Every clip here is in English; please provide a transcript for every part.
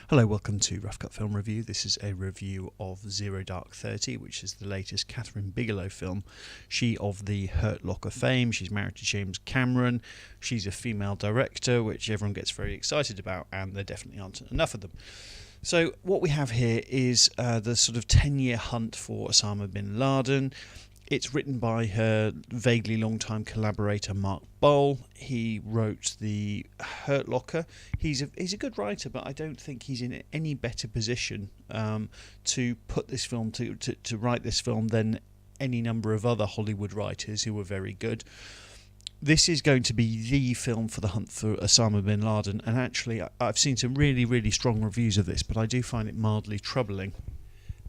Hello, welcome to Rough Cut Film Review. This is a review of Zero Dark 30, which is the latest Katherine Bigalow film. She of the Hurt Locker fame. She's married to James Cameron. She's a female director, which everyone gets very excited about, and there definitely aren't enough of them. So what we have here is the sort of 10-year hunt for Osama Bin Laden. It's written by her vaguely long-time collaborator Mark Bowl. He wrote The Hurt Locker. He's a good writer, but I don't think he's in any better position to put this film to write this film than any number of other Hollywood writers who were very good. This is going to be the film for the hunt for Osama Bin Laden, and actually I've seen some really, really strong reviews of this, but I do find it mildly troubling.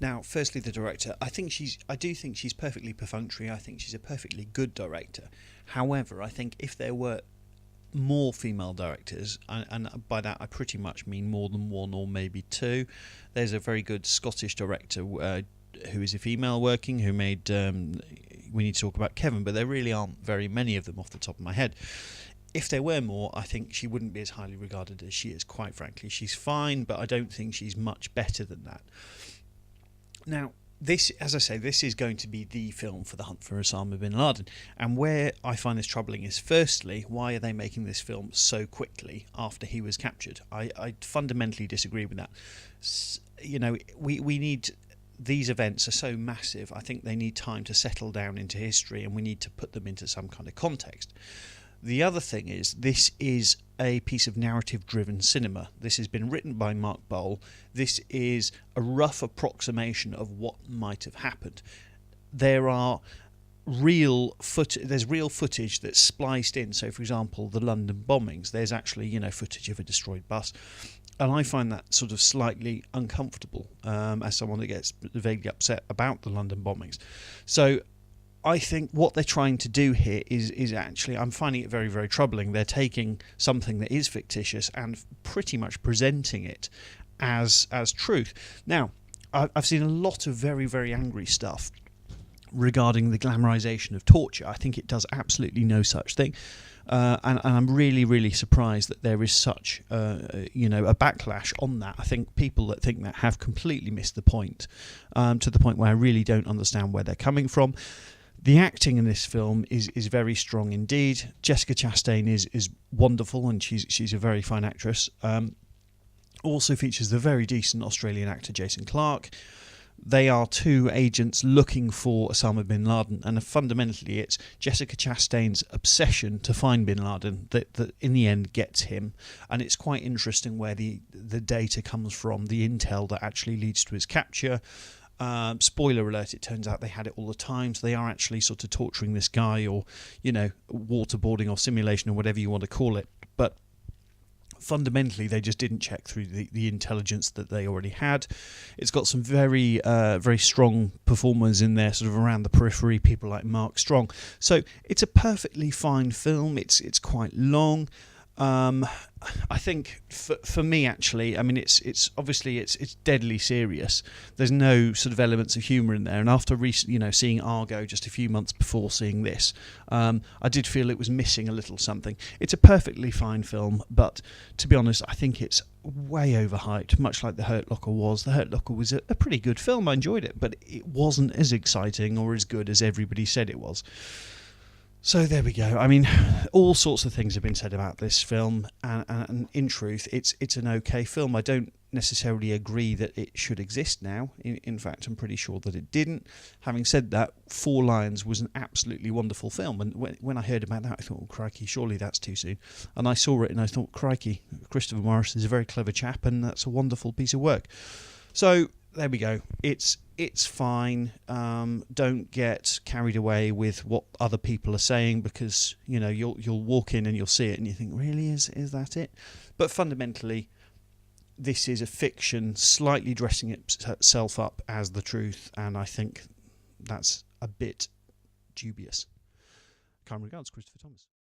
Now, firstly, the director. I do think she's perfectly perfunctory. I think she's a perfectly good director. However, I think if there were more female directors, and by that I pretty much mean more than one or maybe two. There's a very good Scottish director who is a female working, who made We Need to Talk About Kevin, but there really aren't very many of them off the top of my head. If there were more, I think she wouldn't be as highly regarded as she is, quite frankly. She's fine, but I don't think she's much better than that. Now, this, as I say, this is going to be the film for the hunt for Osama Bin Laden. And where I find this troubling is, firstly, why are they making this film so quickly after he was captured? I fundamentally disagree with that. You know, we need... These events are so massive, I think they need time to settle down into history, and we need to put them into some kind of context. The other thing is, this is a piece of narrative-driven cinema. This has been written by Mark Bowl. This is a rough approximation of what might have happened. There's real footage that's spliced in. So, for example, the London bombings, there's actually, footage of a destroyed bus. And I find that sort of slightly uncomfortable as someone that gets vaguely upset about the London bombings. So I think what they're trying to do here is actually, I'm finding it very, very troubling. They're taking something that is fictitious and pretty much presenting it as truth. Now, I've seen a lot of very, very angry stuff regarding the glamorization of torture. I think it does absolutely no such thing. And I'm really, really surprised that there is such, a backlash on that. I think people that think that have completely missed the point, to the point where I really don't understand where they're coming from. The acting in this film is very strong indeed. Jessica Chastain is wonderful, and she's a very fine actress. Also features the very decent Australian actor Jason Clarke. They are two agents looking for Osama Bin Laden, and fundamentally it's Jessica Chastain's obsession to find Bin Laden that in the end gets him. And it's quite interesting where the data comes from, the intel that actually leads to his capture. Spoiler alert, it turns out they had it all the time, so they are actually sort of torturing this guy, or waterboarding or simulation or whatever you want to call it. But fundamentally they just didn't check through the intelligence that they already had. It's got some very very strong performers in there, sort of around the periphery, people like Mark Strong. So it's a perfectly fine film. It's quite long. I think for me, actually, I mean, it's obviously it's deadly serious. There's no sort of elements of humour in there. And after seeing Argo just a few months before seeing this, I did feel it was missing a little something. It's a perfectly fine film, but to be honest, I think it's way overhyped, much like The Hurt Locker was. The Hurt Locker was a pretty good film. I enjoyed it, but it wasn't as exciting or as good as everybody said it was. So there we go. I mean, all sorts of things have been said about this film, and in truth, it's an okay film. I don't necessarily agree that it should exist now. In fact, I'm pretty sure that it didn't. Having said that, Four Lions was an absolutely wonderful film, and when I heard about that, I thought, oh, crikey, surely that's too soon. And I saw it, and I thought, crikey, Christopher Morris is a very clever chap, and that's a wonderful piece of work. So there we go. It's fine. Don't get carried away with what other people are saying, because you'll walk in and you'll see it and you think, really, is that it? But fundamentally, this is a fiction slightly dressing itself up as the truth, and I think that's a bit dubious. Kind regards, Christopher Thomas.